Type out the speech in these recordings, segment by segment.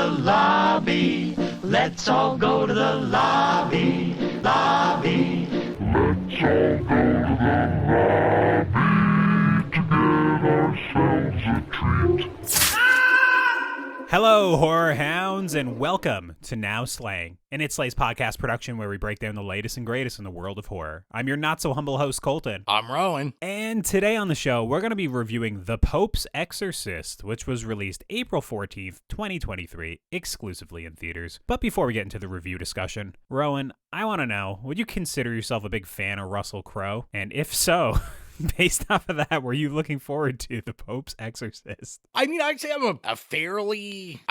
lobby. Let's all go to the lobby, lobby. Let's all go to the lobby to get ourselves a treat. Hello, horror hounds, and welcome to Now Slaying, an It Slays podcast production where we break down the latest and greatest in the world of horror. I'm your not-so-humble host, Colton. I'm Rowan. And today on the show, we're going to be reviewing The Pope's Exorcist, which was released April 14th, 2023, exclusively in theaters. But before we get into the review discussion, Rowan, I want to know, would you consider yourself a big fan of Russell Crowe? And if so... based off of that, were you looking forward to The Pope's Exorcist? I mean, I'd say I'm a fairly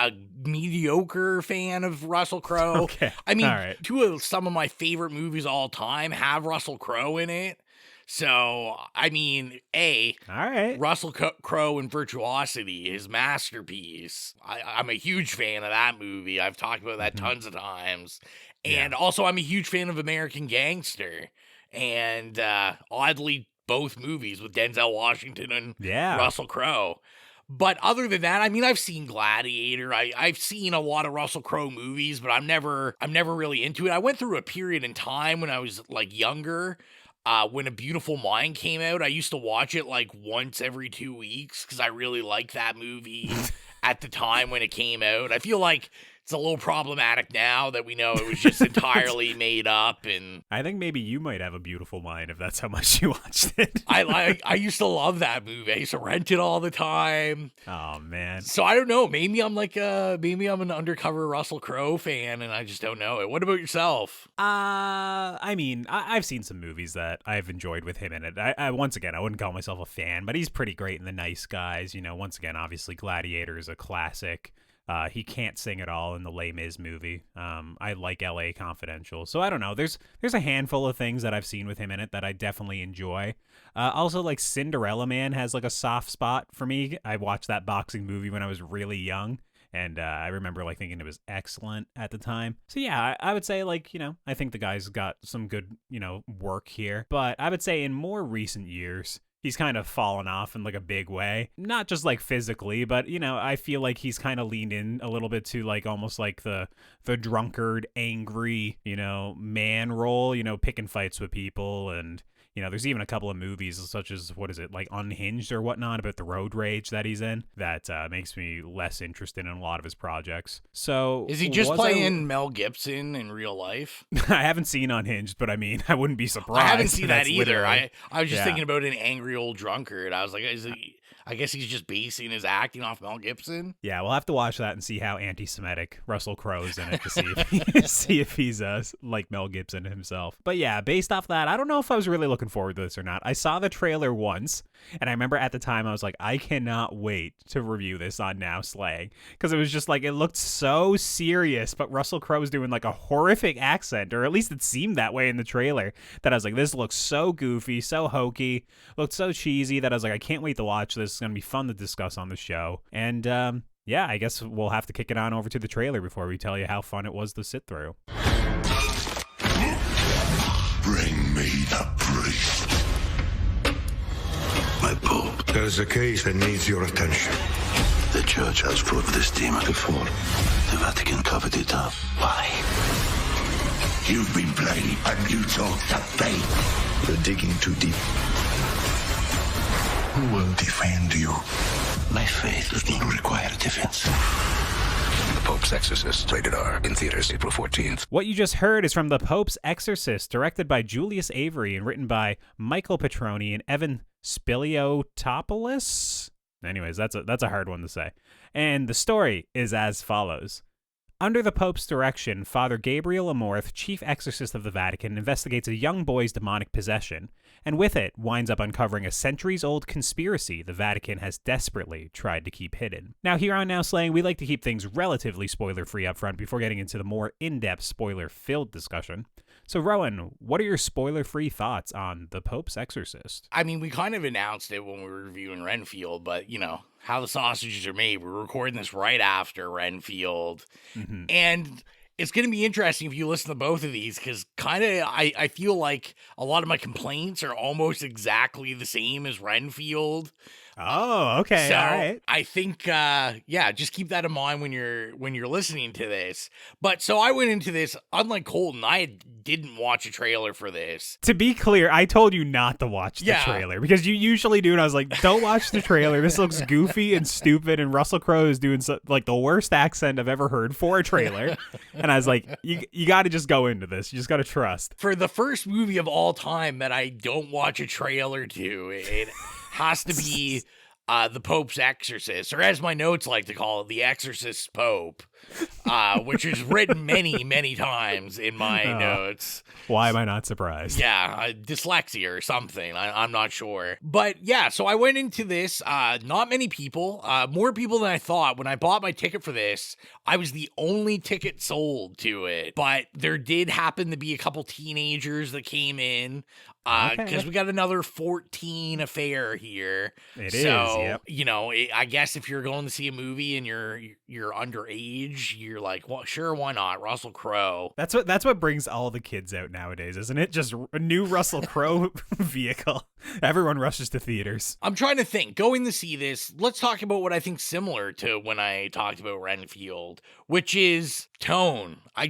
mediocre fan of Russell Crowe. Okay. I mean, All right. two of some of my favorite movies of all time have Russell Crowe in it. So, I mean, All right. Russell Crowe in Virtuosity, his masterpiece. I'm a huge fan of that movie. I've talked about that tons of times. And also, I'm a huge fan of American Gangster. And oddly, both movies with Denzel Washington and Russell Crowe. But other than that, I mean, I've seen Gladiator. I've seen a lot of Russell Crowe movies, but I'm never really into it. I went through a period in time when I was like younger, when A Beautiful Mind came out. I used to watch it like once every 2 weeks because I really liked that movie at the time when it came out. I feel like it's a little problematic now that we know it was just entirely made up. And I think maybe you might have a beautiful mind if that's how much you watched it. I used to love that movie. I used to rent it all the time. Oh man. So I don't know. Maybe I'm an undercover Russell Crowe fan, and I just don't know it. What about yourself? I mean, I've seen some movies that I've enjoyed with him in it. I once again, I wouldn't call myself a fan, but he's pretty great in The Nice Guys. You know, once again, obviously Gladiator is a classic. He can't sing at all in the Les Mis movie. I like LA Confidential. So I don't know. There's a handful of things that I've seen with him in it that I definitely enjoy. Also, like Cinderella Man has like a soft spot for me. I watched that boxing movie when I was really young. And I remember like thinking it was excellent at the time. So yeah, I would say like, you know, I think the guy's got some good, you know, work here. But I would say in more recent years, he's kind of fallen off in like a big way. Not just like physically, but you know, I feel like he's kind of leaned in a little bit to like almost like the drunkard, angry, you know, man role, you know, picking fights with people. And you know, there's even a couple of movies such as, what is it, like Unhinged or whatnot about the road rage that he's in that makes me less interested in a lot of his projects. So is he just playing Mel Gibson in real life? I haven't seen Unhinged, but I mean, I wouldn't be surprised. I haven't seen that either. Literally... I was just thinking about an angry old drunkard. I was like, I guess he's just basing his acting off Mel Gibson. Yeah, we'll have to watch that and see how anti-Semitic Russell Crowe's in it to see if he's like Mel Gibson himself. But yeah, based off that, I don't know if I was really looking forward to this or not. I saw the trailer once, and I remember at the time I was like, I cannot wait to review this on Now Slaying, because it was just like, it looked so serious, but Russell Crowe's doing like a horrific accent, or at least it seemed that way in the trailer, that I was like, this looks so goofy, so hokey, looked so cheesy, that I was like, I can't wait to watch this. It's going to be fun to discuss on the show. And yeah, I guess we'll have to kick it on over to the trailer before we tell you how fun it was to sit through. Bring me the priest. My Pope, there's a case that needs your attention. The church has fought this demon before. The Vatican covered it up. Why? You've been playing and you talk to faith. You're digging too deep. Who will defend you? My faith does not require defense. The Pope's Exorcist, rated R, in theaters April 14th. What you just heard is from The Pope's Exorcist, directed by Julius Avery and written by Michael Petroni and Evan Spiliotopoulos. Anyways, that's a hard one to say. And the story is as follows. Under the Pope's direction, Father Gabriele Amorth, chief exorcist of the Vatican, investigates a young boy's demonic possession, and with it winds up uncovering a centuries-old conspiracy the Vatican has desperately tried to keep hidden. Now, here on Now Slaying, we like to keep things relatively spoiler-free up front before getting into the more in-depth spoiler-filled discussion. So, Rowan, what are your spoiler-free thoughts on The Pope's Exorcist? I mean, we kind of announced it when we were reviewing Renfield, but, you know, how the sausages are made. We're recording this right after Renfield. Mm-hmm. And it's going to be interesting if you listen to both of these, because kind of I feel like a lot of my complaints are almost exactly the same as Renfield. Oh, okay. So All right. I think, just keep that in mind when you're listening to this. But so I went into this, unlike Colton, didn't watch a trailer for this. To be clear, I told you not to watch the trailer because you usually do, and I was like, don't watch the trailer. This looks goofy and stupid, and Russell Crowe is doing like the worst accent I've ever heard for a trailer. And I was like, you got to just go into this. You just got to trust. For the first movie of all time that I don't watch a trailer to, it has to be The Pope's Exorcist, or as my notes like to call it, The Exorcist Pope, which is written many, many times in my notes. Why am I not surprised? Yeah, dyslexia or something. I'm not sure. But yeah, so I went into this, not many people, more people than I thought. When I bought my ticket for this, I was the only ticket sold to it. But there did happen to be a couple teenagers that came in. Because we got another 14 affair here. It is, yep. You know, I guess if you're going to see a movie and you're underage, you're like, well, sure, why not? Russell Crowe. That's what brings all the kids out nowadays, isn't it? Just a new Russell Crowe vehicle. Everyone rushes to theaters. I'm trying to think. Going to see this, let's talk about what I think similar to when I talked about Renfield, which is tone. I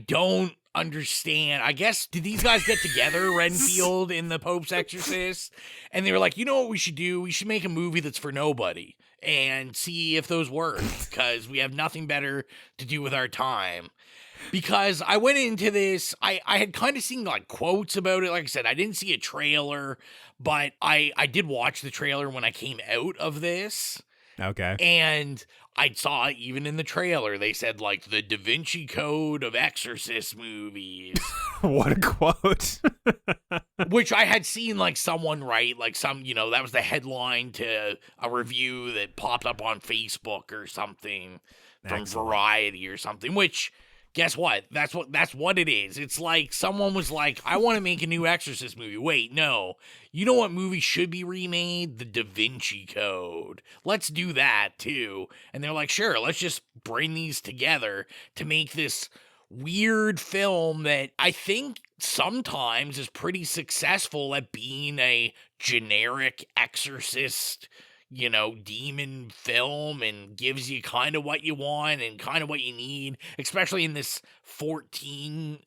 don't understand. I guess, did these guys get together, Renfield and the Pope's Exorcist? And they were like, you know what we should do? We should make a movie that's for nobody and see if those work, because we have nothing better to do with our time. Because I went into this, I had kind of seen like quotes about it. Like I said, I didn't see a trailer, but I did watch the trailer when I came out of this. Okay. And I saw even in the trailer, they said like the Da Vinci Code of Exorcist movies. What a quote. Which I had seen like someone write, like that was the headline to a review that popped up on Facebook or something from Excellent. Variety or something, which guess what? That's what it is. It's like someone was like, I want to make a new Exorcist movie. Wait, no. You know what movie should be remade? The Da Vinci Code. Let's do that too. And they're like, sure, let's just bring these together to make this weird film that I think sometimes is pretty successful at being a generic Exorcist, demon film, and gives you kind of what you want and kind of what you need, especially in this 14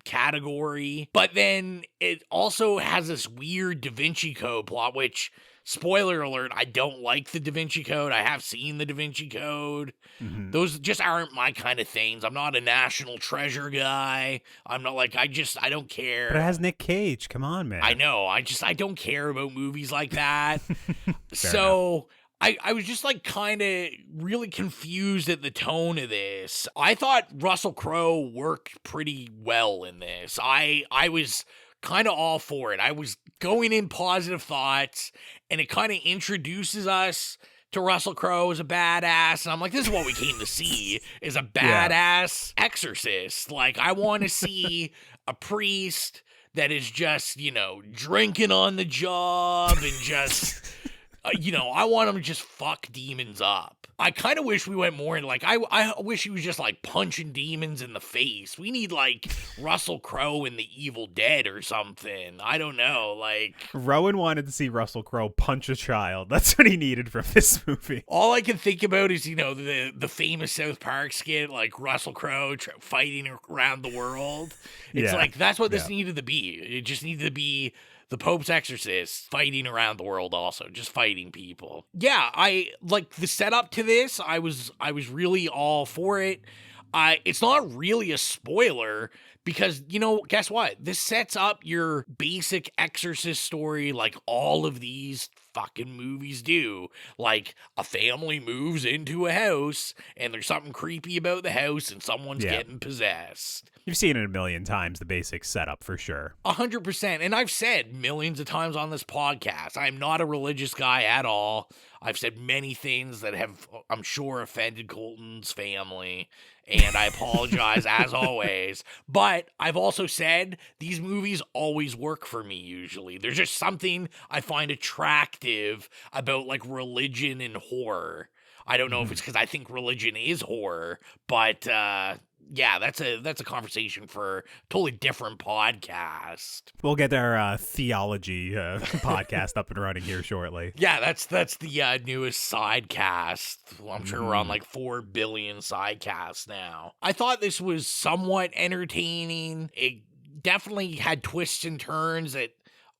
category. But then it also has this weird Da Vinci Code plot, which, spoiler alert, I don't like the Da Vinci Code. I have seen the Da Vinci Code. Mm-hmm. Those just aren't my kind of things. I'm not a National Treasure guy. I'm not like, I don't care. But it has Nick Cage. Come on, man. I know. I don't care about movies like that. So I was just like kind of really confused at the tone of this. I thought Russell Crowe worked pretty well in this. I was kind of all for it. I was going in positive thoughts, and it kind of introduces us to Russell Crowe as a badass, and I'm like, this is what we came to see, is a badass exorcist. Like, I want to see a priest that is just, drinking on the job and just, I want him to just fuck demons up. I kind of wish we went more in, like, I wish he was just, like, punching demons in the face. We need, like, Russell Crowe in The Evil Dead or something. I don't know, like... Rowan wanted to see Russell Crowe punch a child. That's what he needed from this movie. All I can think about is, the famous South Park skit, like, Russell Crowe fighting around the world. It's like, that's what this needed to be. It just needed to be... The Pope's Exorcist fighting around the world, also just fighting people. Yeah, I like the setup to this. I was really all for it. It's not really a spoiler because, guess what? This sets up your basic Exorcist story like all of these fucking movies do. Like, a family moves into a house and there's something creepy about the house and someone's getting possessed. You've seen it a million times, the basic setup, for sure. 100%. And I've said millions of times on this podcast, I'm not a religious guy at all. I've said many things that have, I'm sure, offended Colton's family. And I apologize, as always. But I've also said these movies always work for me, usually. There's just something I find attractive about, like, religion and horror. I don't know if it's because I think religion is horror, but... yeah, that's a conversation for a totally different podcast. We'll get our theology podcast up and running here shortly. Yeah, that's the newest sidecast. I'm sure we're on like 4 billion sidecasts now. I thought this was somewhat entertaining. It definitely had twists and turns that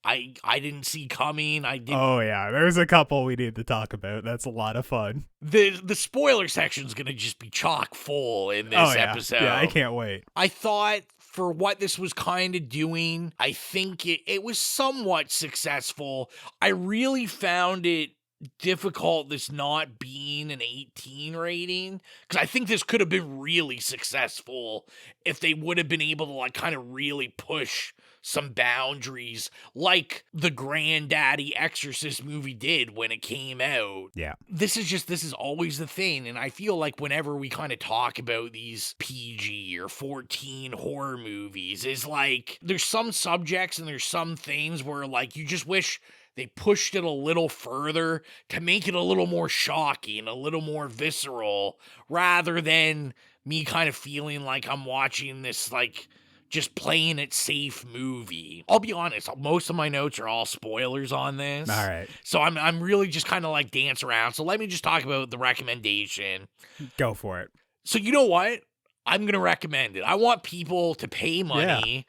I didn't see coming. Oh yeah, there's a couple we need to talk about. That's a lot of fun. The spoiler section's gonna just be chock full in this episode. Yeah, I can't wait. I thought for what this was kind of doing, I think it was somewhat successful. I really found it difficult, this not being an 18 rating, because I think this could have been really successful if they would have been able to like kind of really push some boundaries like the Granddaddy Exorcist movie did when it came out. Yeah. This is always the thing, and I feel like whenever we kind of talk about these PG or 14 horror movies, is like there's some subjects and there's some things where like you just wish they pushed it a little further to make it a little more shocking, a little more visceral, rather than me kind of feeling like I'm watching this like just playing it safe movie. I'll be honest, most of my notes are all spoilers on this. All right. So I'm really just kind of like dance around. So let me just talk about the recommendation. Go for it. So you know what? I'm going to recommend it. I want people to pay money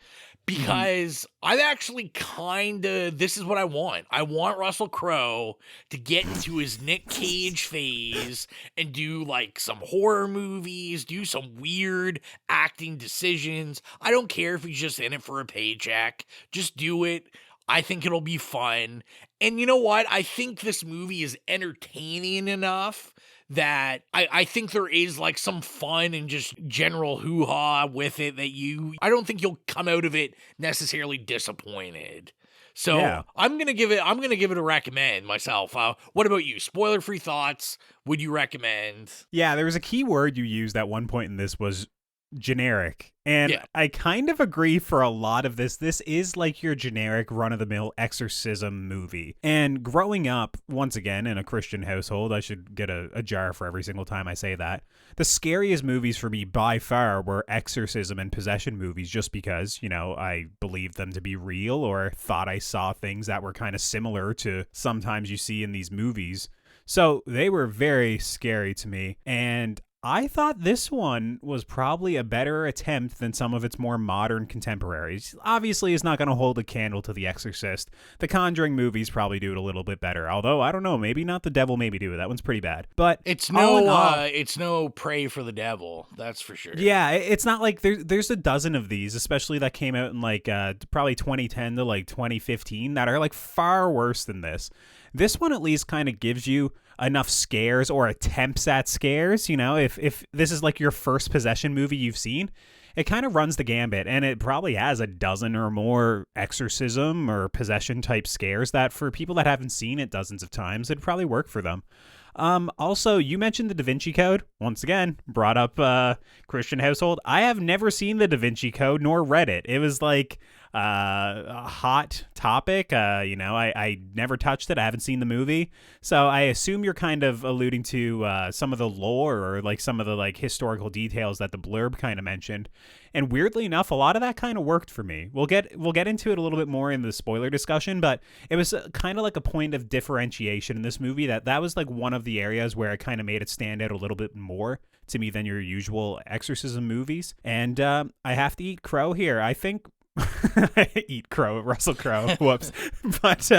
because I'm actually this is what I want. I want Russell Crowe to get into his Nick Cage phase and do like some horror movies, do some weird acting decisions. I don't care if he's just in it for a paycheck. Just do it. I think it'll be fun. And you know what? I think this movie is entertaining enough that I think there is like some fun and just general hoo-ha with it that I don't think you'll come out of it necessarily disappointed. So I'm gonna give it a recommend myself. What about you? Spoiler-free thoughts. Would you recommend? Yeah, there was a key word you used at one point in this was generic. And I kind of agree for a lot of this. This is like your generic run-of-the-mill exorcism movie. And growing up, once again, in a Christian household, I should get a jar for every single time I say that. The scariest movies for me by far were exorcism and possession movies, just because, you know, I believed them to be real or thought I saw things that were kind of similar to sometimes you see in these movies. So they were very scary to me. And I thought this one was probably a better attempt than some of its more modern contemporaries. Obviously, it's not going to hold a candle to The Exorcist. The Conjuring movies probably do it a little bit better. Although, I don't know, maybe not The Devil Made Me Do It. That one's pretty bad. But it's no Prey for the Devil, that's for sure. Yeah, it's not like there's a dozen of these, especially that came out in like probably 2010 to like 2015 that are like far worse than this. This one at least kind of gives you enough scares or attempts at scares. You know, if this is like your first possession movie you've seen, it kind of runs the gambit, and it probably has a dozen or more exorcism or possession type scares that for people that haven't seen it dozens of times, it'd probably work for them. Also, you mentioned the Da Vinci Code. Once again, brought up Christian household. I have never seen the Da Vinci Code nor read it. It was like a hot topic. I never touched it. I haven't seen the movie. So I assume you're kind of alluding to some of the lore or like some of the like historical details that the blurb kind of mentioned. And weirdly enough, a lot of that kind of worked for me. We'll get into it a little bit more in the spoiler discussion, but it was kind of like a point of differentiation in this movie that was like one of the areas where it kind of made it stand out a little bit more to me than your usual exorcism movies. And I have to eat crow here. I think eat crow, Russell Crowe. Whoops. But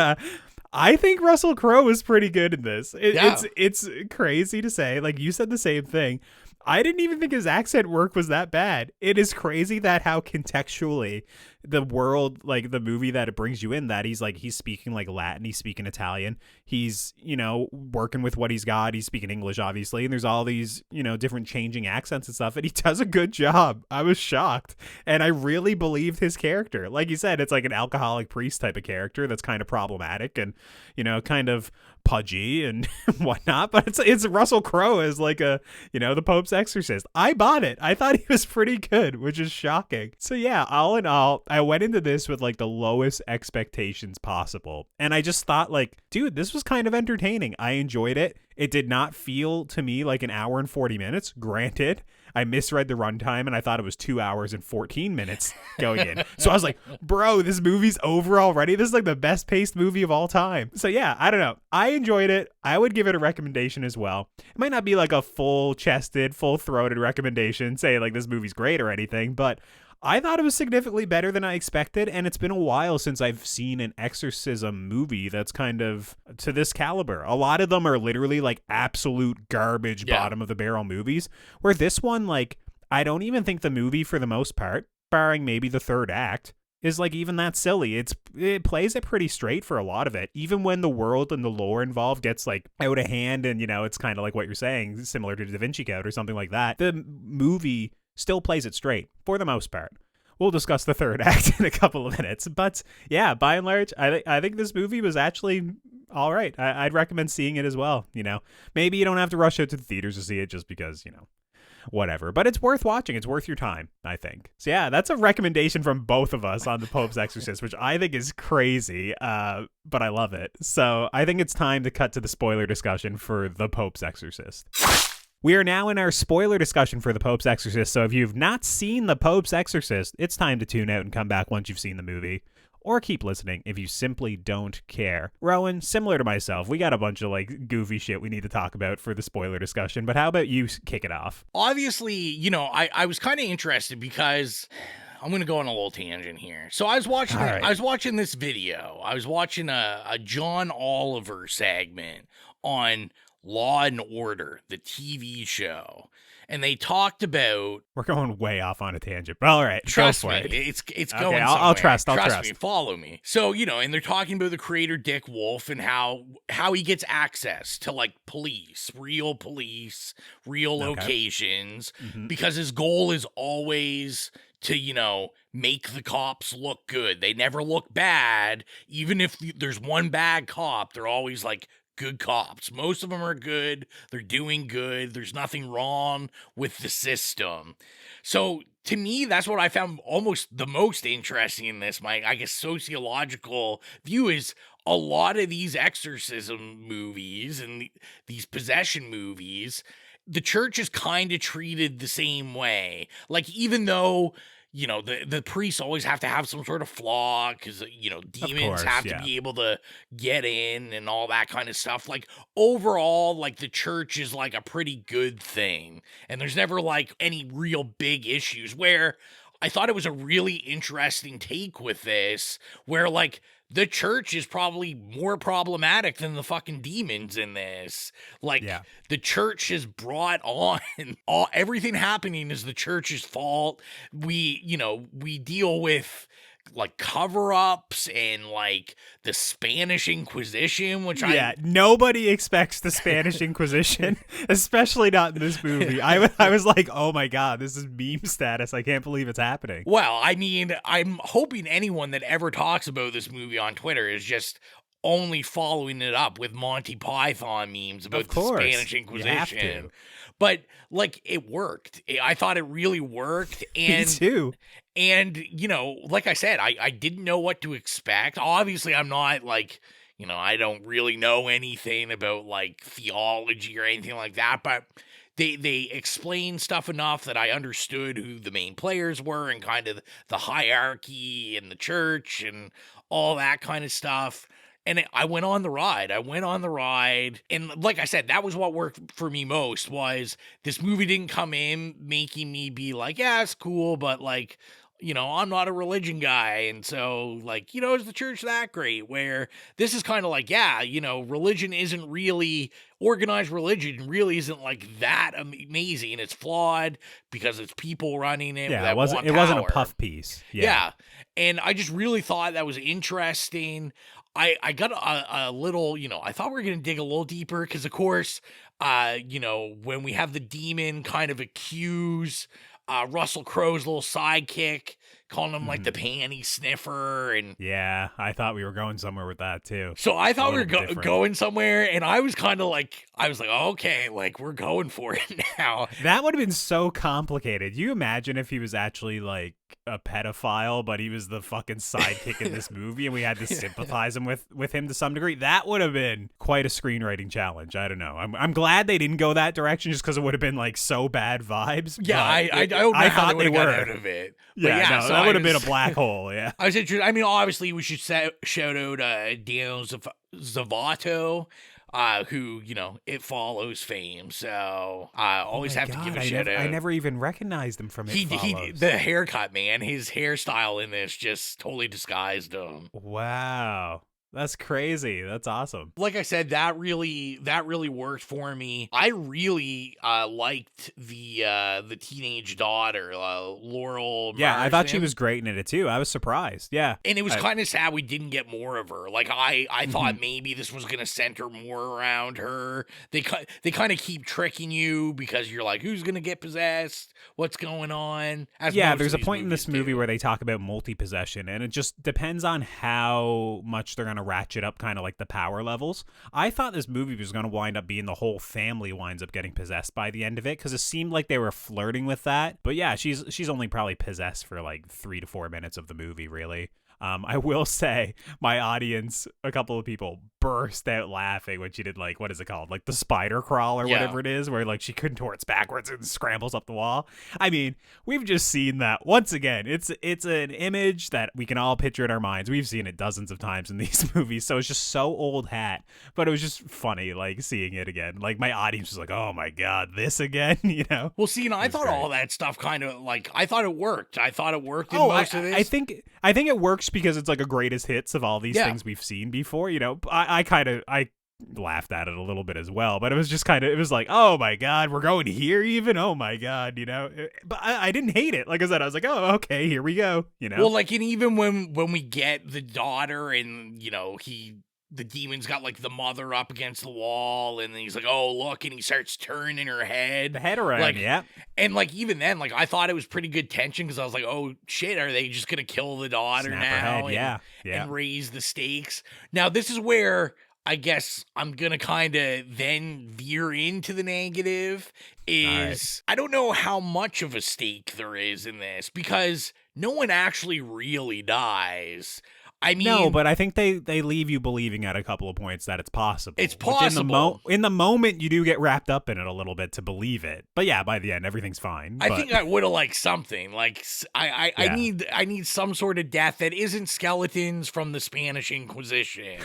I think Russell Crowe is pretty good in this. It's crazy to say. Like, you said the same thing. I didn't even think his accent work was that bad. It is crazy that how contextually the world, like the movie that it brings you in, that he's speaking like Latin, he's speaking Italian, he's, working with what he's got, he's speaking English, obviously, and there's all these, different changing accents and stuff, and he does a good job. I was shocked, and I really believed his character. Like you said, it's like an alcoholic priest type of character that's kind of problematic and, kind of pudgy and whatnot, but it's Russell Crowe as like the Pope's exorcist. I bought it. I thought he was pretty good, which is shocking. So yeah, all in all, I went into this with like the lowest expectations possible, and I just thought like, dude, this was kind of entertaining. I enjoyed it. It did not feel to me like an hour and 40 minutes. Granted, I misread the runtime and I thought it was 2 hours and 14 minutes going in. So I was like, bro, this movie's over already. This is like the best paced movie of all time. So yeah, I don't know. I enjoyed it. I would give it a recommendation as well. It might not be like a full-chested, full-throated recommendation, say like this movie's great or anything, but I thought it was significantly better than I expected, and it's been a while since I've seen an exorcism movie that's kind of to this caliber. A lot of them are literally like absolute garbage, bottom of the barrel movies, where this one, like, I don't even think the movie for the most part, barring maybe the third act, is like even that silly. It plays it pretty straight for a lot of it, even when the world and the lore involved gets like out of hand, and it's kind of like what you're saying, similar to Da Vinci Code or something like that. The movie still plays it straight for the most part. We'll discuss the third act in a couple of minutes, but yeah, by and large, I think this movie was actually all right. I'd recommend seeing it as well. Maybe you don't have to rush out to the theaters to see it just because whatever, but it's worth watching. It's worth your time, I think. So yeah, that's a recommendation from both of us on The Pope's Exorcist, which I think is crazy, but I love it. So I think it's time to cut to the spoiler discussion for The Pope's Exorcist. We are now in our spoiler discussion for The Pope's Exorcist, so if you've not seen The Pope's Exorcist, it's time to tune out and come back once you've seen the movie. Or keep listening if you simply don't care. Rowan, similar to myself, we got a bunch of like goofy shit we need to talk about for the spoiler discussion, but how about you kick it off? Obviously, I was kind of interested because I'm going to go on a little tangent here. So I was watching I was watching this video. I was watching a John Oliver segment on Law and Order, the TV show. And they talked about... We're going way off on a tangent, but all right, trust go for me, it. it's okay, going I'll somewhere. Trust me, follow me. So, and they're talking about the creator Dick Wolf and how he gets access to like real locations, because his goal is always to, make the cops look good. They never look bad. Even if there's one bad cop, they're always like good cops. Most of them are good. They're doing good. There's nothing wrong with the system. So to me, that's what I found almost the most interesting in this. My, I guess, sociological view is a lot of these exorcism movies and these possession movies, the church is kind of treated the same way. Like, even though... the priests always have to have some sort of flaw because, demons have to be able to get in and all that kind of stuff. Like, overall, like, the church is, like, a pretty good thing. And there's never, like, any real big issues, where I thought it was a really interesting take with this, where, like, the church is probably more problematic than the fucking demons in this. Like, the church has brought on everything happening is the church's fault. We deal with like cover-ups and like the Spanish Inquisition, which nobody expects the Spanish Inquisition, especially not in this movie. I was like, oh my god, this is meme status. I can't believe it's happening. Well, I mean, I'm hoping anyone that ever talks about this movie on Twitter is just only following it up with Monty Python memes about the Spanish Inquisition. But like, it worked. I thought it really worked. And, me too. And, like I said, I didn't know what to expect. Obviously, I'm not like, I don't really know anything about like theology or anything like that, but they explained stuff enough that I understood who the main players were and kind of the hierarchy in the church and all that kind of stuff. And I went on the ride. And like I said, that was what worked for me most, was this movie didn't come in making me be like, yeah, it's cool, but like, I'm not a religion guy. And so like, is the church that great? Where this is kind of like, religion isn't really, organized religion really isn't like that amazing. It's flawed because it's people running it. Yeah, it wasn't a puff piece. Yeah. And I just really thought that was interesting. I got a little, I thought we were going to dig a little deeper because, of course, when we have the demon kind of accuse Russell Crowe's little sidekick, calling him like the panty sniffer, and Yeah, I thought we were going somewhere with that too. so I thought we were different. going somewhere, and I was kind of like, okay, like we're going for it now. That would have been so complicated. You imagine if he was actually like a pedophile, but he was the fucking sidekick in this movie, and we had to sympathize with him to some degree. That would have been quite a screenwriting challenge. I don't know. I'm glad they didn't go that direction, just because it would have been like so bad vibes. Yeah, I don't know how thought they they would have were got out of it. But Yeah, no, so that would have been a black hole. Yeah. I was interested. I mean, obviously, we should shout out Daniel Zavato, who, It Follows fame. So I always have to give a shout out. I never even recognized him from It Follows. The haircut, man, his hairstyle in this just totally disguised him. Wow. That's crazy. That's awesome. Like I said, that really worked for me. I really liked the teenage daughter, Laurel. Yeah, I thought she Marsden. was great in it too. I was surprised. Yeah. And it was kind of sad we didn't get more of her. Like I thought maybe this was gonna center more around her. They kind of keep tricking you because you're like, who's gonna get possessed? What's going on? There's a point in this movie where they talk about multi-possession, and it just depends on how much they're gonna ratchet up kind of like the power levels. I thought this movie was going to wind up being the whole family winds up getting possessed by the end of it, because it seemed like they were flirting with that. But yeah, she's only probably possessed for like 3 to 4 minutes of the movie, really. I will say my audience, a couple of people burst out laughing when she did like, what is it called? Like the spider crawl or whatever it is, where like she contorts backwards and scrambles up the wall. I mean, we've just seen that once again. It's an image that we can all picture in our minds. We've seen it dozens of times in these movies. So it's just so old hat, but it was just funny, like seeing it again. Like my audience was like, oh my God, this again, Well, see, I thought all that stuff kind of like, I thought it worked. I thought it worked in most of this. I think it works because it's like a greatest hits of all these things we've seen before. I laughed at it a little bit as well, but it was just it was like, oh my God, we're going here even? Oh my God, but I didn't hate it. Like I said, I was like, oh, okay, here we go, Well, like, and even when we get the daughter and, the demon's got like the mother up against the wall, and then he's like, oh, look, and he starts turning her head. The head around, like, yeah. And like, even then, like, I thought it was pretty good tension, because I was like, oh shit, are they just going to kill the daughter Snap now? her head. And raise the stakes. Now, this is where I guess I'm going to kind of then veer into the negative is I don't know how much of a stake there is in this, because no one actually really dies. I mean, no, but I think they leave you believing at a couple of points that it's possible. It's possible. In the moment, you do get wrapped up in it a little bit to believe it. But yeah, by the end, everything's fine. I think I would have liked something. Like, I need some sort of death that isn't skeletons from the Spanish Inquisition.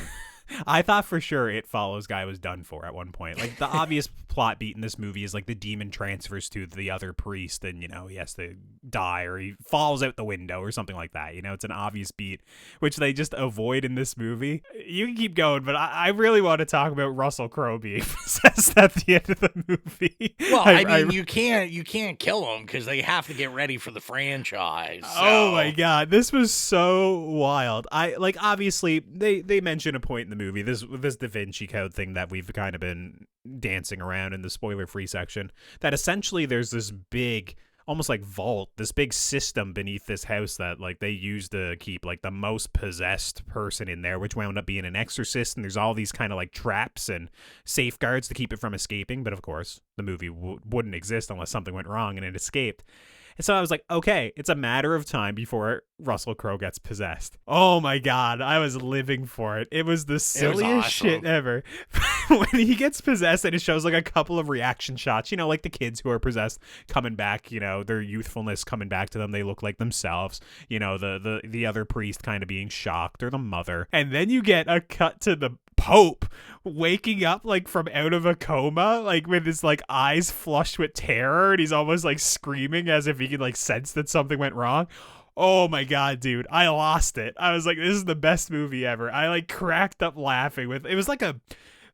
I thought for sure It Follows guy was done for at one point. Like, the obvious plot beat in this movie is like the demon transfers to the other priest, and he has to die, or he falls out the window or something like that. It's an obvious beat, which they just avoid in this movie. You can keep going, but I really want to talk about Russell Crowe being possessed at the end of the movie. Well, I mean, you can't kill him because they have to get ready for the franchise. So. Oh my God, this was so wild. Obviously they mention a point in the movie, this Da Vinci Code thing that we've kind of been dancing around in the spoiler-free section, that essentially there's this big, almost like vault, this big system beneath this house that like they used to keep like the most possessed person in there, which wound up being an exorcist, and there's all these kind of like traps and safeguards to keep it from escaping. But of course the movie wouldn't exist unless something went wrong and it escaped. And so I was like, okay, it's a matter of time before Russell Crowe gets possessed. Oh my God, I was living for it. It was the silliest shit ever. When he gets possessed and it shows like a couple of reaction shots, like the kids who are possessed coming back, their youthfulness coming back to them. They look like themselves, the other priest kind of being shocked, or the mother. And then you get a cut to the Pope waking up like from out of a coma, like with his like eyes flushed with terror, and he's almost like screaming as if he could like sense that something went wrong. Oh my God, dude, I lost it. I was like, this is the best movie ever. I like cracked up laughing with it. Was like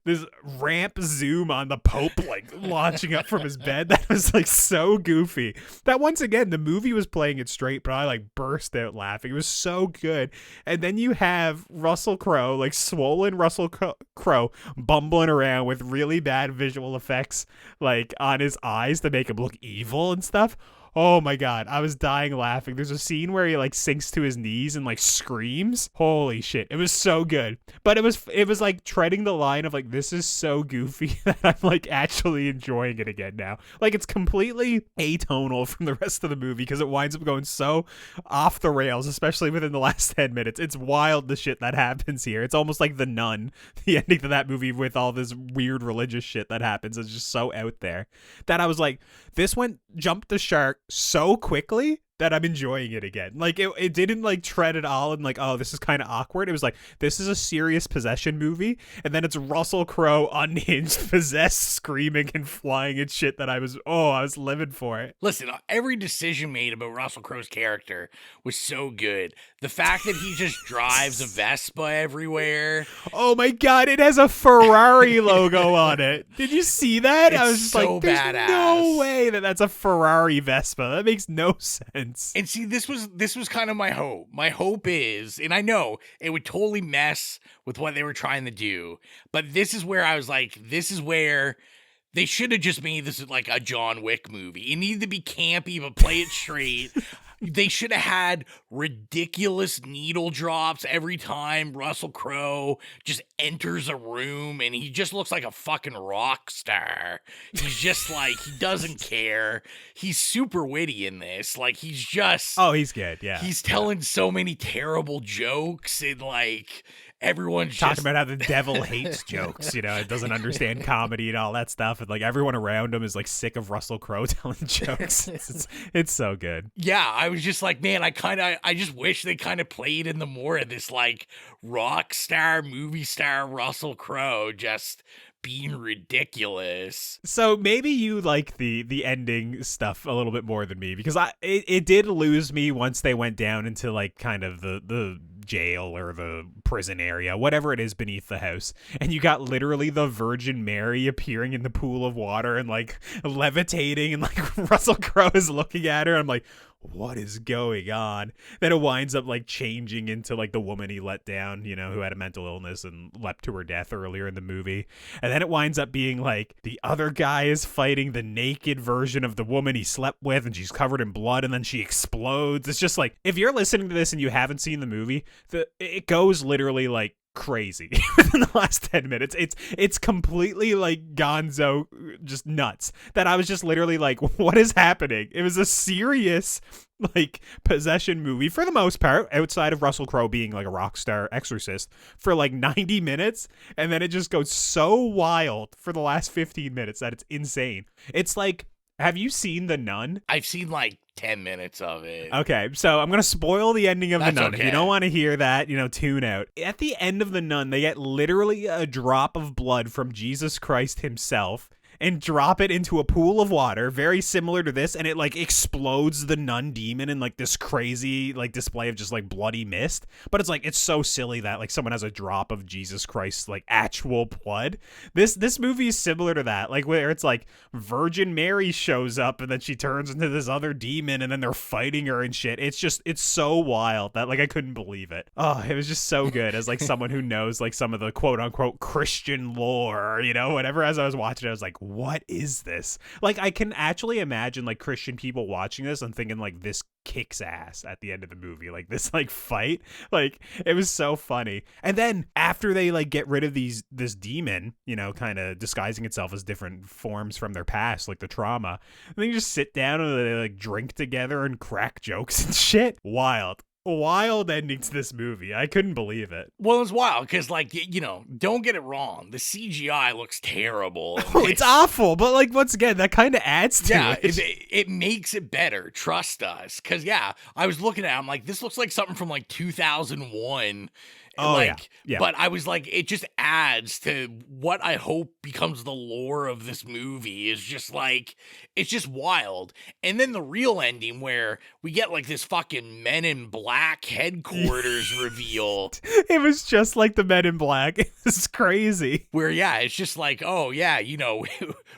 this ramp zoom on the Pope like launching up from his bed. That was like so goofy. That once again, the movie was playing it straight, but I like burst out laughing. It was so good. And then you have Russell Crowe, like swollen Russell Crowe, bumbling around with really bad visual effects like on his eyes to make him look evil and stuff. Oh my God. I was dying laughing. There's a scene where he like sinks to his knees and like screams. Holy shit. It was so good. But it was like treading the line of like, this is so goofy that I'm like actually enjoying it again now. Like it's completely atonal from the rest of the movie because it winds up going so off the rails, especially within the last 10 minutes. It's wild the shit that happens here. It's almost like The Nun, the ending to that movie with all this weird religious shit that happens. It's just so out there that I was like, this jumped the shark so quickly that I'm enjoying it again. Like it didn't like tread at all and like, oh, this is kind of awkward. It was like, this is a serious possession movie, and then it's Russell Crowe unhinged, possessed, screaming and flying and shit that I was living for it. Listen, every decision made about Russell Crowe's character was so good. The fact that he just drives a Vespa everywhere. Oh my God, it has a Ferrari logo on it. Did you see that? It's I was just so like, there's badass. no way that's a Ferrari Vespa. That makes no sense. And see, this was kind of my hope. My hope is, and I know it would totally mess with what they were trying to do, but this is where I was like, this is where they should have just made this like a John Wick movie. It needed to be campy, but play it straight. They should have had ridiculous needle drops every time Russell Crowe just enters a room, and he just looks like a fucking rock star. He's just like, he doesn't care. He's super witty in this. Like, he's just... Oh, he's good, yeah. He's telling so many terrible jokes, and like... Everyone's talking just... about how the devil hates jokes, you know, it doesn't understand comedy and all that stuff, and like everyone around him is like sick of Russell Crowe telling jokes. It's so good. Yeah, I was just like, man, I just wish they kind of played in the more of this like rock star, movie star Russell Crowe just being ridiculous. So maybe you like the ending stuff a little bit more than me, because it did lose me once they went down into like kind of the jail or the prison area, whatever it is beneath the house, and you got literally the Virgin Mary appearing in the pool of water and like levitating, and like Russell Crowe is looking at her. I'm like, what is going on? Then it winds up like changing into like the woman he let down, you know, who had a mental illness and leapt to her death earlier in the movie. And then it winds up being like the other guy is fighting the naked version of the woman he slept with, and she's covered in blood, and then she explodes. It's just like, if you're listening to this and you haven't seen the movie, it goes literally like crazy in the last 10 minutes. It's completely like gonzo, just nuts, that I was just literally like, what is happening? It was a serious like possession movie for the most part, outside of Russell Crowe being like a rock star exorcist for like 90 minutes, and then it just goes so wild for the last 15 minutes that it's insane. It's like, have you seen The Nun? I've seen like 10 minutes of it. Okay, so I'm going to spoil the ending of That's The Nun. okay. If you don't want to hear that, you know, tune out. At the end of The Nun, they get literally a drop of blood from Jesus Christ himself and drop it into a pool of water, very similar to this, and it like explodes the nun demon in like this crazy like display of just like bloody mist. But it's like, it's so silly that like someone has a drop of Jesus Christ's like actual blood. This movie is similar to that, like where it's like Virgin Mary shows up and then she turns into this other demon and then they're fighting her and shit. It's so wild that like I couldn't believe it. Oh, it was just so good as like someone who knows like some of the quote unquote Christian lore, you know, whatever. As I was watching it, I was like, what is this? Like, I can actually imagine like Christian people watching this and thinking like, this kicks ass at the end of the movie, like this like fight, like it was so funny. And then after they like get rid of this demon, you know, kind of disguising itself as different forms from their past, like the trauma, and they just sit down and they like drink together and crack jokes and shit. Wild ending to this movie. I couldn't believe it. Well, it's wild because, like, you know, don't get it wrong. The CGI looks terrible. Oh, it's awful. But, like, once again, that kind of adds to it. It makes it better. Trust us. Because, yeah, I was looking at it. I'm like, this looks like something from, like, 2001. Oh, like, yeah. But I was like, it just adds to what I hope becomes the lore of this movie. Is just like, it's just wild. And then the real ending where we get like this fucking Men in Black headquarters reveal. It was just like the Men in Black. It's crazy. Where, yeah, it's just like, oh, yeah, you know,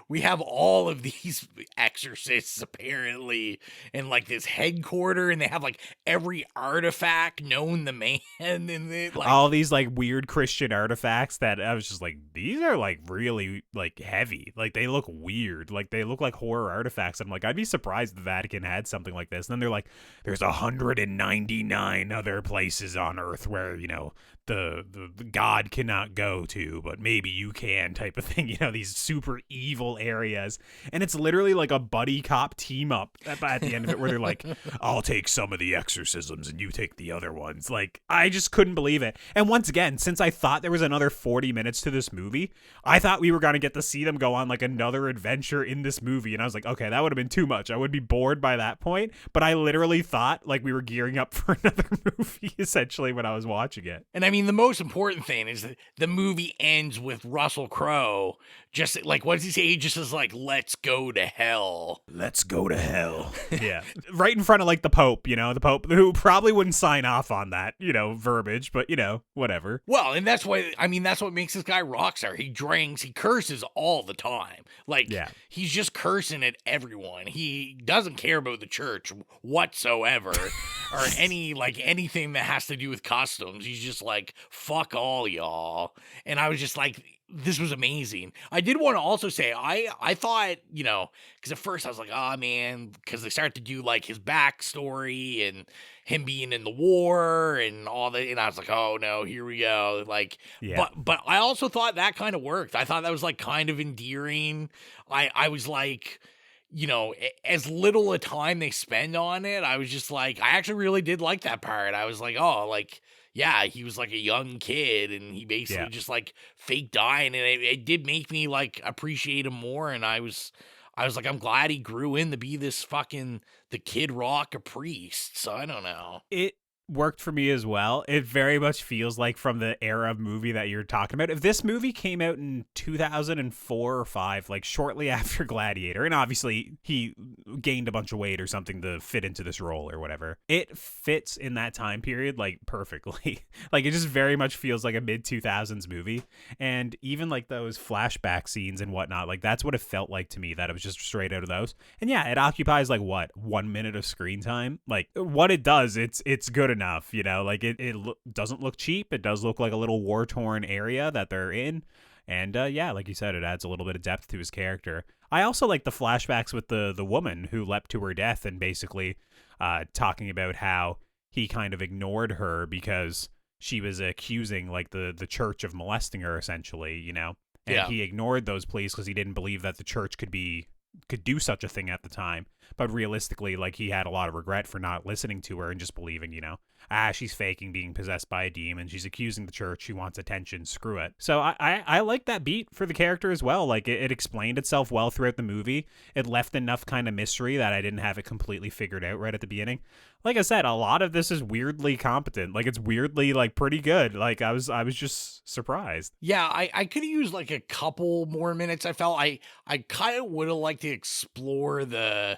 we have all of these exorcists apparently in like this headquarter, and they have like every artifact known to man in it. Like, all these like weird Christian artifacts that I was just like, these are like really like heavy. Like they look weird. Like they look like horror artifacts. I'm like, I'd be surprised the Vatican had something like this. And then they're like, there's 199 other places on Earth where, you know, the God cannot go to, but maybe you can, type of thing. You know, these super evil areas. And it's literally like a buddy cop team up at the end of it where they're like, I'll take some of the exorcisms and you take the other ones. Like, I just couldn't believe it. And once again, since I thought there was another 40 minutes to this movie, I thought we were going to get to see them go on like another adventure in this movie. And I was like, okay, that would have been too much. I would be bored by that point. But I literally thought like we were gearing up for another movie essentially when I was watching it. And I mean, the most important thing is that the movie ends with Russell Crowe just like, what does he say? He just is like, let's go to hell. Let's go to hell. Yeah. Right in front of like the Pope, you know, the Pope who probably wouldn't sign off on that, you know, verbiage, but you know, whatever. Well, and that's why, I mean, that's what makes this guy rockstar. He drinks, he curses all the time. Like, yeah. He's just cursing at everyone. He doesn't care about the church whatsoever or anything that has to do with customs. He's just like, fuck all y'all. And I was just like, this was amazing. I did want to also say, I thought, you know, because at first I was like, oh man, because they start to do like his backstory and him being in the war and all that, and I was like, oh no, here we go. Like, yeah. But I also thought that kind of worked. I thought that was like kind of endearing. I was like, you know, as little a time they spend on it, I was just like, I actually really did like that part. I was like, oh, like, yeah, he was like a young kid and he basically just like fake dying. And it did make me like appreciate him more. And I was like, I'm glad he grew in to be this fucking the Kid Rock a priest. So I don't know. It worked for me as well. It very much feels like from the era of movie that you're talking about. If this movie came out in 2004 or 5, like shortly after Gladiator, and obviously he gained a bunch of weight or something to fit into this role or whatever, it fits in that time period like perfectly. Like it just very much feels like a mid-2000s movie. And even like those flashback scenes and whatnot, like that's what it felt like to me, that it was just straight out of those. And yeah, it occupies like what, 1 minute of screen time. Like what it does, it's good enough, you know, like it doesn't look cheap. It does look like a little war-torn area that they're in. And yeah, like you said, it adds a little bit of depth to his character. I also like the flashbacks with the woman who leapt to her death and basically talking about how he kind of ignored her because she was accusing like the church of molesting her essentially, you know, and he ignored those pleas because he didn't believe that the church could do such a thing at the time. But realistically, like he had a lot of regret for not listening to her and just believing, you know, she's faking being possessed by a demon. She's accusing the church. She wants attention. Screw it. So I like that beat for the character as well. Like it explained itself well throughout the movie. It left enough kind of mystery that I didn't have it completely figured out right at the beginning. Like I said, a lot of this is weirdly competent. Like it's weirdly like pretty good. Like I was just surprised. Yeah, I could have used like a couple more minutes. I felt I kind of would have liked to explore the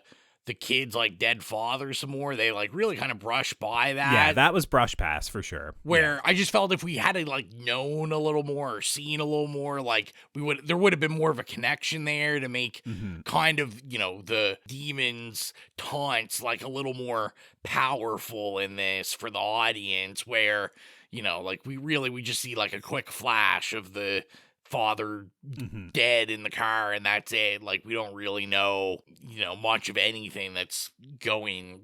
kid's like dead father some more. They like really kind of brushed by that. Yeah, that was brush pass for sure. Where I just felt if we had like known a little more or seen a little more, like there would have been more of a connection there to make kind of, you know, the demon's taunts like a little more powerful in this for the audience, where, you know, like we just see like a quick flash of the father dead in the car and that's it. Like we don't really know, you know, much of anything that's going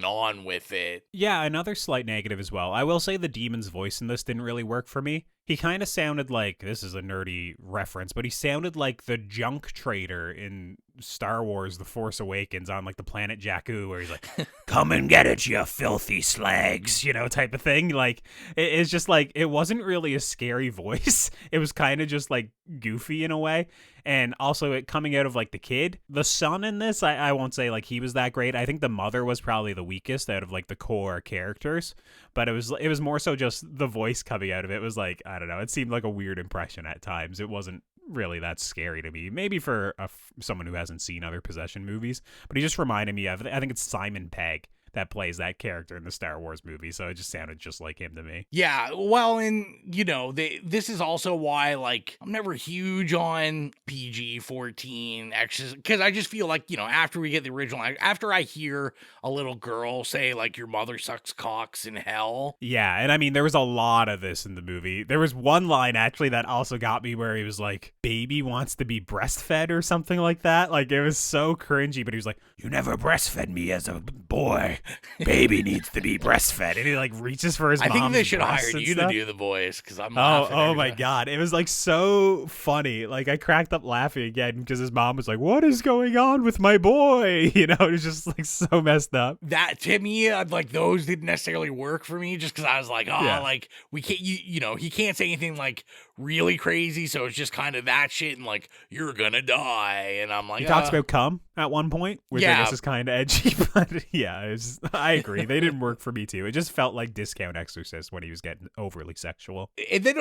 on with it. Yeah, another slight negative as well. I will say the demon's voice in this didn't really work for me. He kind of sounded like, this is a nerdy reference, but he sounded like the junk trader in Star Wars The Force Awakens on like the planet Jakku, where he's like, come and get it, you filthy slags, you know, type of thing. Like it's just like, it wasn't really a scary voice. It was kind of just like goofy in a way. And also it coming out of like the kid, the son in this, I won't say like he was that great. I think the mother was probably the weakest out of like the core characters, but it was more so just the voice coming out of it was like, I don't know. It seemed like a weird impression at times. It wasn't really that scary to me. Maybe for someone who hasn't seen other possession movies, but he just reminded me of, I think it's Simon Pegg. that plays that character in the Star Wars movie, so it just sounded just like him to me. Yeah, well, and this is also why, like, I'm never huge on PG-14 because I just feel like, after we get the original, after I hear a little girl say, like, your mother sucks cocks in hell. Yeah, and I mean, there was a lot of this in the movie. There was one line, actually, that also got me where he was like, baby wants to be breastfed or something like that. Like, it was so cringy, but he was like, you never breastfed me as a boy. Baby needs to be breastfed. And he, like, reaches for his mom's I think they should have breasts hired and you stuff. to do the voice, because I'm laughing. Oh my God. It was, like, so funny. Like, I cracked up laughing again because his mom was like, what is going on with my boy? It was just, like, so messed up. That, to me, like, those didn't necessarily work for me, just because I was like, Yeah. like, we can't, he can't say anything, like, really crazy, so it's just kind of that shit, and, like, you're gonna die, and I'm like, He talks about cum at one point, which I Yeah. guess is kind of edgy, but yeah, I agree. They didn't work for me too. It just felt like Discount Exorcist when he was getting overly sexual. And then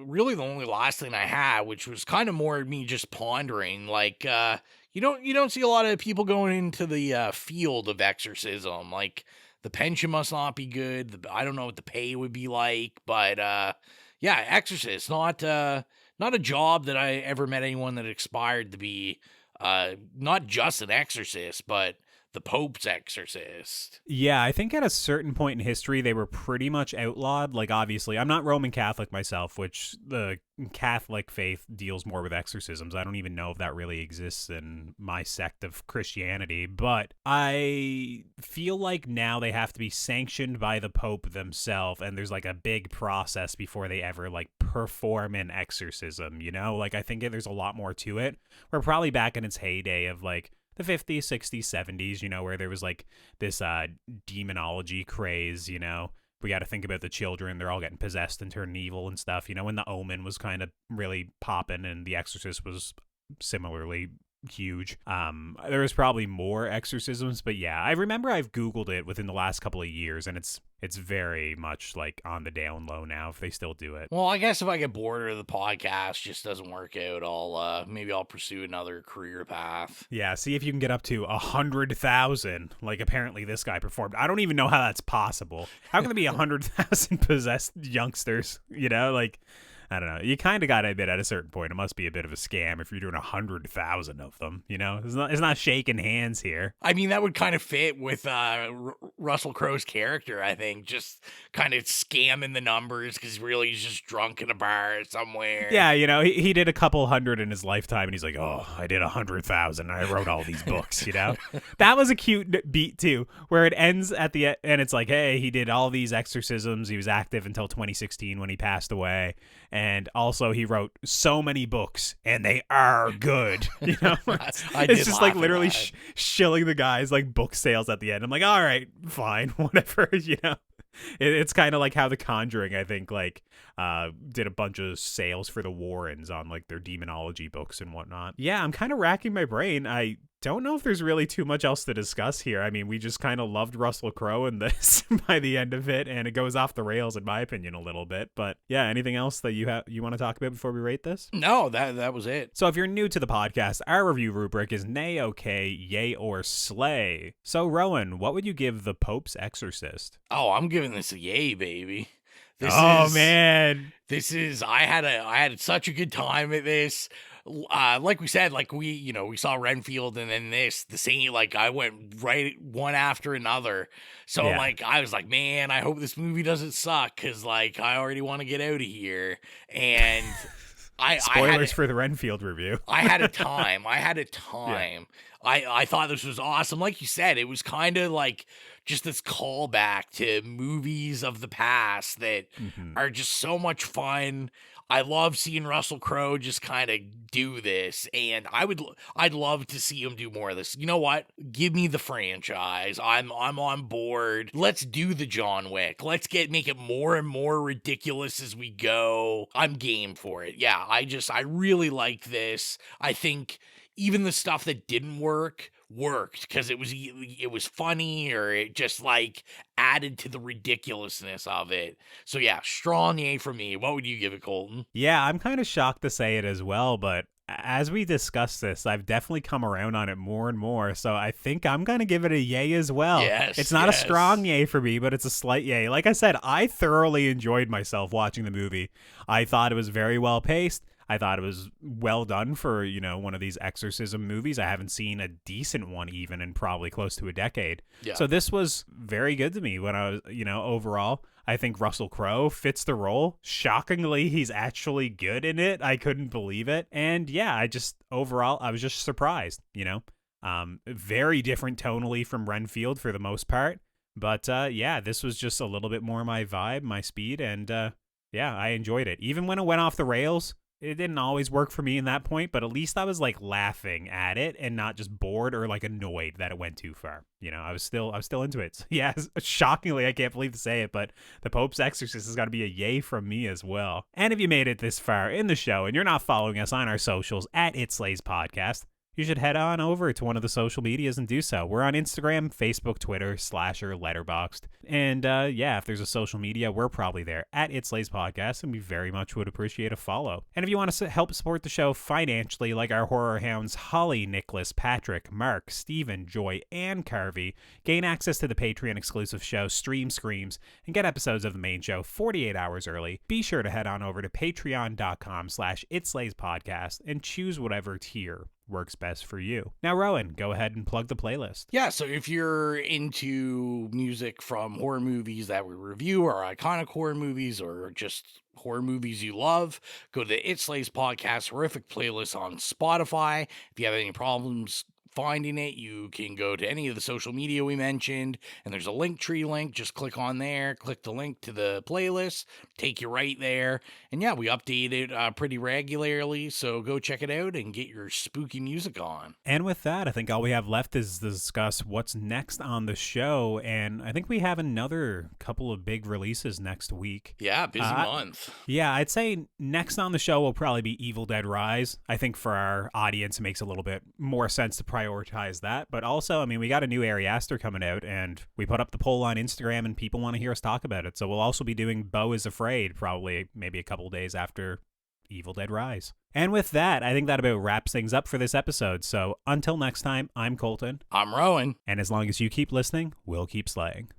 really the only last thing I had, which was kind of more me just pondering, like, you don't see a lot of people going into the field of exorcism. Like, the pension must not be good. I don't know what the pay would be like, but yeah, exorcist, not a job that I ever met anyone that aspired to be not just an exorcist, but the Pope's exorcist. Yeah, I think at a certain point in history, they were pretty much outlawed. Like, obviously, I'm not Roman Catholic myself, which the Catholic faith deals more with exorcisms. I don't even know if that really exists in my sect of Christianity, but I feel like now they have to be sanctioned by the Pope themselves, and there's like a big process before they ever like perform an exorcism, Like, I think there's a lot more to it. We're probably back in its heyday of like the 50s, 60s, 70s, where there was like this demonology craze, We got to think about the children. They're all getting possessed and turning evil and stuff, when The Omen was kind of really popping and The Exorcist was similarly huge. There was probably more exorcisms, but yeah, I remember I've Googled it within the last couple of years, and it's very much like on the down low now if they still do it. Well, I guess if I get bored or the podcast just doesn't work out, I'll pursue another career path. Yeah, see if you can get up to 100,000. Like, apparently this guy performed. I don't even know how that's possible. How can there be 100,000 possessed youngsters? Like, I don't know. You kind of got to admit at a certain point it must be a bit of a scam if you're doing 100,000 of them. It's not shaking hands here. I mean, that would kind of fit with Russell Crowe's character, I think. Just kind of scamming the numbers because really he's just drunk in a bar somewhere. Yeah, he did a couple hundred in his lifetime, and he's like, oh, I did 100,000. I wrote all these books, That was a cute beat, too, where it ends at the end, and it's like, hey, he did all these exorcisms. He was active until 2016 when he passed away. And also he wrote so many books, and they are good. It's just like literally shilling the guys like book sales at the end. I'm like, all right, fine, whatever. It's kind of like how The Conjuring, I think, like did a bunch of sales for the Warrens on like their demonology books and whatnot. Yeah, I'm kind of racking my brain. I don't know if there's really too much else to discuss here. I mean, we just kind of loved Russell Crowe in this by the end of it, and it goes off the rails in my opinion a little bit. But yeah, anything else that you want to talk about before we rate this? No, that was it. So if you're new to the podcast, our review rubric is nay, okay, yay, or slay. So Rowan, what would you give The Pope's Exorcist? Oh, I'm giving this a yay, baby. Man. I had such a good time at this. Like we said, like we saw Renfield, and then the same, like I went right one after another. So Yeah. like I was like, man, I hope this movie doesn't suck, because like I already want to get out of here. And Spoilers for the Renfield review. I had a time. Yeah. I thought this was awesome. Like you said, it was kind of like just this callback to movies of the past that are just so much fun. I love seeing Russell Crowe just kind of do this, and I'd love to see him do more of this. You know what? Give me the franchise. I'm on board. Let's do the John Wick. Let's make it more and more ridiculous as we go. I'm game for it. Yeah, I really like this. I think even the stuff that didn't worked because it was funny, or it just like added to the ridiculousness of it. So yeah, strong A for me. What would you give it, Colton? Yeah, I'm kind of shocked to say it as well, but as we discuss this, I've definitely come around on it more and more. So I think I'm going to give it a yay as well. Yes, it's not yes. a strong yay for me, but it's a slight yay. Like I said, I thoroughly enjoyed myself watching the movie. I thought it was very well paced. I thought it was well done for, one of these exorcism movies. I haven't seen a decent one even in probably close to a decade. Yeah. So this was very good to me when I was, overall. I think Russell Crowe fits the role. Shockingly, he's actually good in it. I couldn't believe it. And yeah, overall, I was just surprised, very different tonally from Renfield for the most part. But yeah, this was just a little bit more my vibe, my speed. And yeah, I enjoyed it. Even when it went off the rails, it didn't always work for me in that point, but at least I was like laughing at it and not just bored or like annoyed that it went too far. I was still into it. So, yeah, shockingly, I can't believe to say it, but The Pope's Exorcist has got to be a yay from me as well. And if you made it this far in the show and you're not following us on our socials at It Slays Podcast, you should head on over to one of the social medias and do so. We're on Instagram, Facebook, Twitter, Slasher, Letterboxd. And yeah, if there's a social media, we're probably there at It Slays Podcast, and we very much would appreciate a follow. And if you want to help support the show financially, like our horror hounds Holly, Nicholas, Patrick, Mark, Steven, Joy, and Carvey, gain access to the Patreon exclusive show Stream Screams and get episodes of the main show 48 hours early, be sure to head on over to patreon.com/itslayspodcast and choose whatever tier works best for you. Now, Rowan, go ahead and plug the playlist. Yeah, so if you're into music from horror movies that we review, or iconic horror movies, or just horror movies you love, go to the It Slays Podcast Horrific playlist on Spotify. If you have any problems finding it, you can go to any of the social media we mentioned, and there's a Linktree link. Just click on there, click the link to the playlist, take you right there. And yeah, we update it pretty regularly, so go check it out and get your spooky music on. And with that, I think all we have left is to discuss what's next on the show, and I think we have another couple of big releases next week. Yeah, busy month. Yeah, I'd say next on the show will probably be Evil Dead Rise. I think for our audience, it makes a little bit more sense to prioritize that. But also, I mean, we got a new Ari Aster coming out, and we put up the poll on Instagram, and people want to hear us talk about it. So we'll also be doing Beau is Afraid, probably maybe a couple days after Evil Dead Rise. And with that, I think that about wraps things up for this episode. So until next time, I'm Colton. I'm Rowan. And as long as you keep listening, we'll keep slaying.